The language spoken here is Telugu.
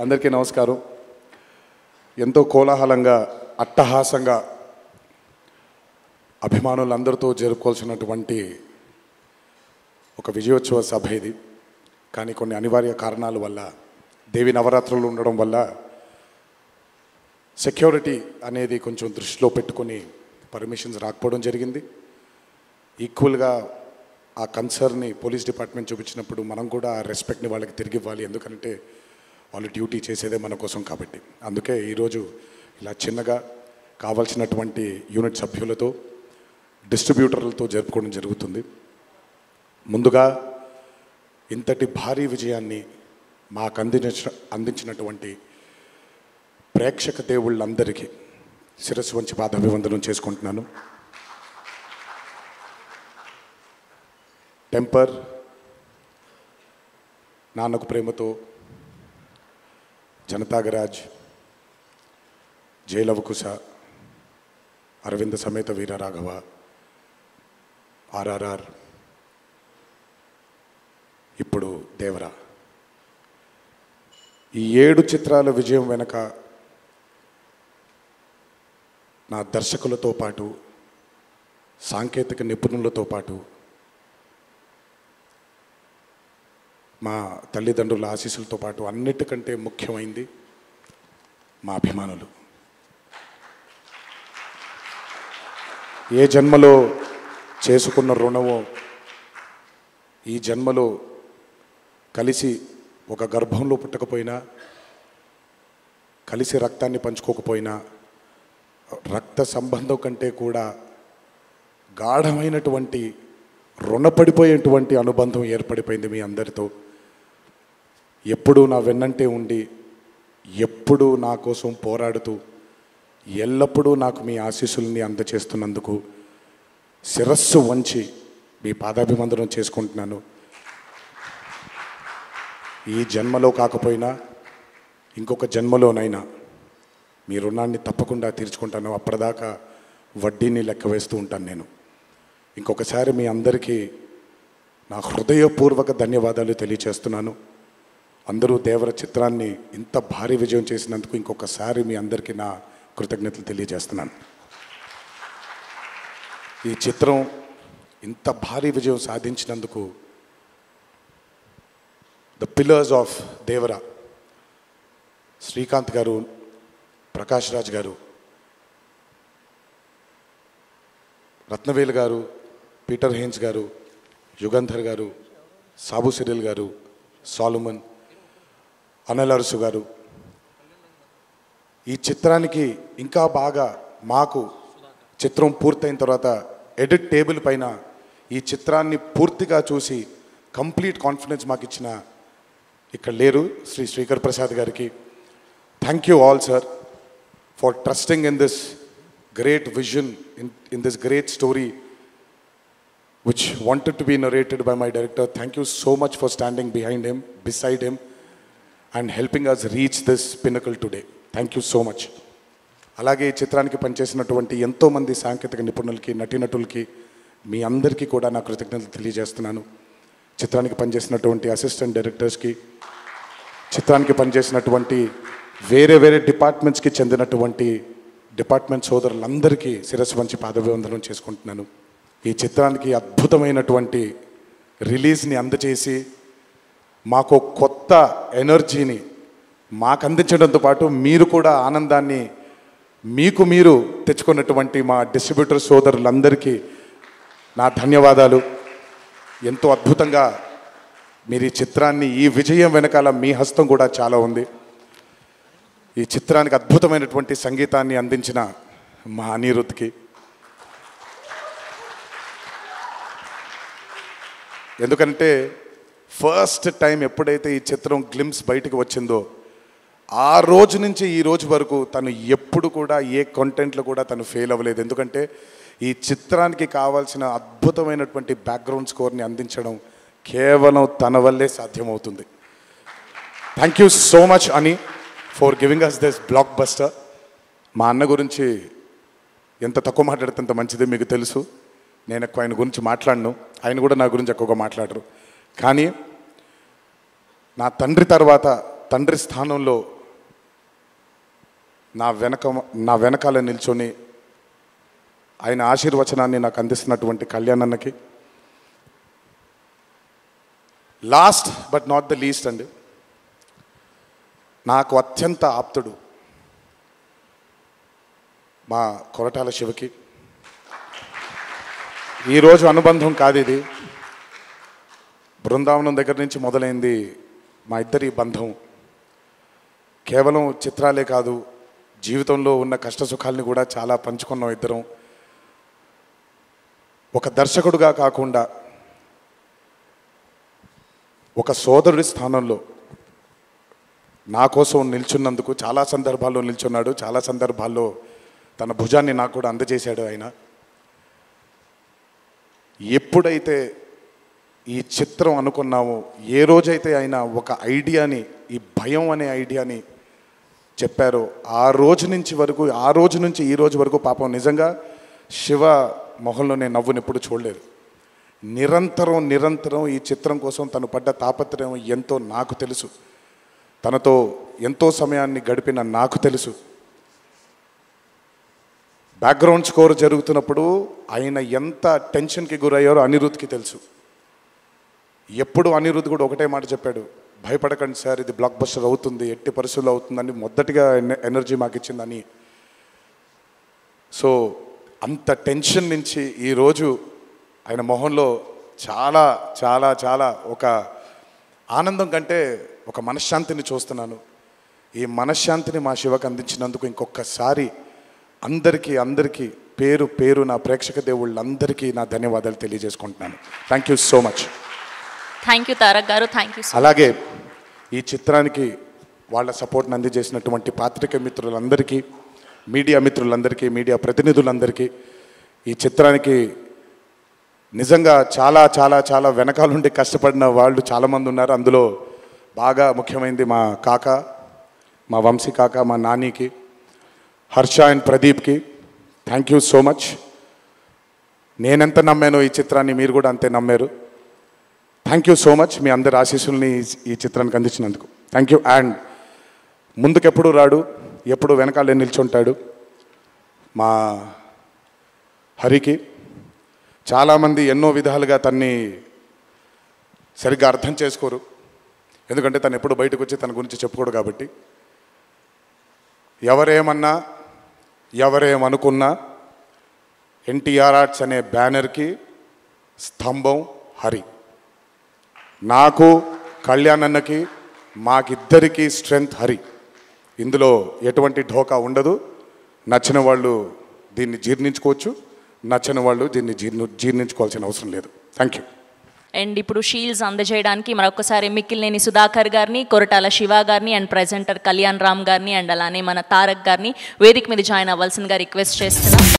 అందరికీ నమస్కారం. ఎంతో కోలాహలంగా అట్టహాసంగా అభిమానులందరితో జరుపుకోవాల్సినటువంటి ఒక విజయోత్సవ సభ ఇది. కానీ కొన్ని అనివార్య కారణాల వల్ల, దేవి నవరాత్రులు ఉండడం వల్ల సెక్యూరిటీ అనేది కొంచెం దృష్టిలో పెట్టుకొని పర్మిషన్స్ రాకపోవడం జరిగింది. ఈక్వల్గా ఆ కన్సర్న్ని పోలీస్ డిపార్ట్మెంట్ చూపించినప్పుడు మనం కూడా ఆ రెస్పెక్ట్ని వాళ్ళకి తిరిగి ఇవ్వాలి. ఎందుకంటే వాళ్ళు డ్యూటీ చేసేదే మన కోసం కాబట్టి. అందుకే ఈరోజు ఇలా చిన్నగా కావాల్సినటువంటి యూనిట్ సభ్యులతో, డిస్ట్రిబ్యూటర్లతో జరుపుకోవడం జరుగుతుంది. ముందుగా ఇంతటి భారీ విజయాన్ని మాకు అందించినటువంటి ప్రేక్షక దేవుళ్ళందరికీ శిరస్సు వంచి పాదాభివందనం చేసుకుంటున్నాను. టెంపర్, నాన్నకు ప్రేమతో, జనతాగరాజ్, జైలవకుశ, అరవింద సమేత వీరరాఘవ, ఆర్ఆర్ఆర్, ఇప్పుడు దేవరా, ఈ 7 చిత్రాల విజయం వెనక నా దర్శకులతో పాటు, సాంకేతిక నిపుణులతో పాటు, మా తల్లిదండ్రుల ఆశీస్సులతో పాటు అన్నిటికంటే ముఖ్యమైంది మా అభిమానులు. ఏ జన్మలో చేసుకున్న రుణమో ఈ జన్మలో కలిసి ఒక గర్భంలో పుట్టకపోయినా, కలిసి రక్తాన్ని పంచుకోకపోయినా, రక్త సంబంధం కంటే కూడా గాఢమైనటువంటి రుణపడిపోయేటువంటి అనుబంధం ఏర్పడిపోయింది మీ అందరితో. ఎప్పుడూ నా వెన్నంటే ఉండి, ఎప్పుడూ నా కోసం పోరాడుతూ, ఎల్లప్పుడూ నాకు మీ ఆశీస్సుల్ని అందచేస్తున్నందుకు శిరస్సు వంచి మీ పాదాభివందనం చేసుకుంటున్నాను. ఈ జన్మలో కాకపోయినా ఇంకొక జన్మలోనైనా మీ రుణాన్ని తప్పకుండా తీర్చుకుంటాను. అప్పటిదాకా వడ్డీని లెక్క వేస్తూ ఉంటాను నేను. ఇంకొకసారి మీ అందరికీ నా హృదయపూర్వక ధన్యవాదాలు తెలియచేస్తున్నాను. అందరూ దేవర చిత్రాన్ని ఇంత భారీ విజయం చేసినందుకు ఇంకొకసారి మీ అందరికీ నా కృతజ్ఞతలు తెలియజేస్తున్నాను. ఈ చిత్రం ఇంత భారీ విజయం సాధించినందుకు the pillars of Devara, Srikanth garu, Prakash Raj గారు, రత్నవేలు గారు, పీటర్ హెయిన్స్ గారు, యుగంధర్ గారు, సాబు సిరిల్ గారు, సాలుమన్, అనిల్ అరుసు గారు, ఈ చిత్రానికి ఇంకా బాగా మాకు చిత్రం పూర్తయిన తర్వాత ఎడిట్ టేబుల్ పైన ఈ చిత్రాన్ని పూర్తిగా చూసి కంప్లీట్ కాన్ఫిడెన్స్ మాకు ఇచ్చిన, ఇక్కడ లేరు, శ్రీ శ్రీకర్ ప్రసాద్ గారికి thank you all sir for trusting in this great vision, in this great story which wanted to be narrated by my director. Thank you so much for standing behind him, beside him, and helping us reach this pinnacle today. Thank you so much. అలాగే ఈ చిత్రానికి పనిచేసినటువంటి ఎంతోమంది సాంకేతిక నిపుణులకి, నటీనటులకి, మీ అందరికీ కూడా నా కృతజ్ఞతలు తెలియజేస్తున్నాను. చిత్రానికి పనిచేసినటువంటి అసిస్టెంట్ డైరెక్టర్స్కి, చిత్రానికి పనిచేసినటువంటి వేరే వేరే డిపార్ట్మెంట్స్కి చెందినటువంటి డిపార్ట్మెంట్ సోదరులందరికీ శిరస్సు వంచి పాదాభివందనం చేసుకుంటున్నాను. ఈ చిత్రానికి అద్భుతమైనటువంటి రిలీజ్ని అందచేసి మాకు కొత్త ఎనర్జీని మాకు అందించడంతో పాటు మీరు కూడా ఆనందాన్ని మీకు మీరు తెచ్చుకున్నటువంటి మా డిస్ట్రిబ్యూటర్ సోదరులందరికీ నా ధన్యవాదాలు. ఎంతో అద్భుతంగా మీరు ఈ చిత్రాన్ని, ఈ విజయం వెనకాల మీ హస్తం కూడా చాలా ఉంది. ఈ చిత్రానికి అద్భుతమైనటువంటి సంగీతాన్ని అందించిన మా అనిరుద్ధ్కి, ఎందుకంటే ఫస్ట్ టైం ఎప్పుడైతే ఈ చిత్రం గ్లిమ్స్ బయటకు వచ్చిందో ఆ రోజు నుంచి ఈ రోజు వరకు తను ఎప్పుడు కూడా ఏ కంటెంట్లో కూడా తను ఫెయిల్ అవ్వలేదు. ఎందుకంటే ఈ చిత్రానికి కావాల్సిన అద్భుతమైనటువంటి బ్యాక్గ్రౌండ్ స్కోర్ని అందించడం కేవలం తన వల్లే సాధ్యమవుతుంది. థ్యాంక్ యూ సో మచ్ అని for giving us this blockbuster. మా అన్న గురించి ఎంత తక్కువ మాట్లాడితే అంత మంచిది, మీకు తెలుసు. నేను ఎక్కువ ఆయన గురించి మాట్లాడను, ఆయన కూడా నా గురించి ఎక్కువగా మాట్లాడరు. కానీ నా తండ్రి తర్వాత తండ్రి స్థానంలో నా వెనకాల నిల్చొని ఆయన ఆశీర్వచనాన్ని నాకు అందిస్తున్నటువంటి కళ్యాణ్ అన్నకి, last but not the least అండి, నాకు అత్యంత ఆప్తుడు మా కొరటాల శివకి. ఈరోజు అనుబంధం కాదు ఇది, బృందావనం దగ్గర నుంచి మొదలైంది మా ఇద్దరి బంధం. కేవలం చిత్రాలే కాదు, జీవితంలో ఉన్న కష్ట సుఖాలని కూడా చాలా పంచుకున్నాం ఇద్దరం. ఒక దర్శకుడుగా కాకుండా ఒక సోదరుడి స్థానంలో నా కోసం నిల్చున్నందుకు చాలా సందర్భాల్లో నిల్చున్నాడు, చాలా సందర్భాల్లో తన భుజాన్ని నాకు కూడా అందజేశాడు ఆయన. ఎప్పుడైతే ఈ చిత్రం అనుకున్నామో, ఏ రోజైతే ఆయన ఒక ఐడియాని, ఈ భయం అనే ఐడియాని చెప్పారో, ఆ రోజు నుంచి ఈ రోజు వరకు పాపం నిజంగా శివ మొహంలో నేను నవ్వుని ఎప్పుడు చూడలేదు. నిరంతరం ఈ చిత్రం కోసం తను పడ్డ తాపత్రయం ఎంతో నాకు తెలుసు, తనతో ఎంతో సమయాన్ని గడిపిన నాకు తెలుసు. బ్యాక్గ్రౌండ్ స్కోర్ జరుగుతున్నప్పుడు ఆయన ఎంత టెన్షన్కి గురయ్యారో అనిరుద్ధ్కి తెలుసు. ఎప్పుడు అనిరుద్ధ్ కూడా ఒకటే మాట చెప్పాడు, భయపడకండి సార్, ఇది బ్లాక్ బస్టర్ అవుతుంది, ఎట్టి పరిస్థితుల్లో అవుతుందని మొదటిగా ఎనర్జీ మాకు ఇచ్చిందని. సో అంత టెన్షన్ నుంచి ఈరోజు ఆయన మొహంలో చాలా చాలా చాలా ఒక ఆనందం కంటే ఒక మనశ్శాంతిని చూస్తున్నాను. ఈ మనశ్శాంతిని మా శివకు అందించినందుకు ఇంకొకసారి అందరికీ పేరు నా ప్రేక్షక దేవుళ్ళందరికీ నా ధన్యవాదాలు తెలియజేసుకుంటున్నాను. Thank you so much. Thank you Tarak గారు, థ్యాంక్ యూ. అలాగే ఈ చిత్రానికి వాళ్ళ సపోర్ట్ని అందజేసినటువంటి పాత్రిక మిత్రులందరికీ, మీడియా మిత్రులందరికీ, మీడియా ప్రతినిధులందరికీ, ఈ చిత్రానికి నిజంగా చాలా చాలా చాలా వెనకాలండి కష్టపడిన వాళ్ళు చాలామంది ఉన్నారు. అందులో బాగా ముఖ్యమైనది మా కాక, మా వంశీ కాక, మా నానికి, హర్ష అండ్ ప్రదీప్కి థ్యాంక్ యూ సో మచ్. నేనెంత నమ్మానో ఈ చిత్రాన్ని మీరు కూడా అంతే నమ్మారు. Thank you so much. మీ అందరి ఆశీస్సుల్ని ఈ చిత్రానికి అందించినందుకు థ్యాంక్ యూ. అండ్ ముందుకెప్పుడు రాడు, ఎప్పుడు వెనకాలే నిల్చుంటాడు మా హరికి. చాలామంది ఎన్నో విధాలుగా తన్ని సరిగ్గా అర్థం చేసుకోరు, ఎందుకంటే తను ఎప్పుడు బయటకు వచ్చి తన గురించి చెప్పుకోడు కాబట్టి. ఎవరేమన్నా ఎవరేమనుకున్నా ఎన్టీఆర్ ఆర్ట్స్ అనే బ్యానర్కి స్తంభం హరి. నాకు, కళ్యాణ్ అన్నకి, మాకిద్దరికీ స్ట్రెంగ్త్ హరి. ఇందులో ఎటువంటి ఢోకా ఉండదు. నచ్చిన వాళ్ళు దీన్ని జీర్ణించుకోవచ్చు, నచ్చని వాళ్ళు దీన్ని జీర్ణించుకోవాల్సిన అవసరం లేదు. Thank you. అండ్ ఇప్పుడు షీల్డ్స్ అందజేయడానికి మరొకసారి మిక్కిలినేని సుధాకర్ గారిని, కొరటాల శివ గారిని అండ్ ప్రెజెంటర్ కళ్యాణ్ రామ్ గారిని అండ్ అలానే మన తారక్ గారిని వేదిక మీద జాయిన్ అవ్వాల్సిందిగా రిక్వెస్ట్ చేస్తున్నాం.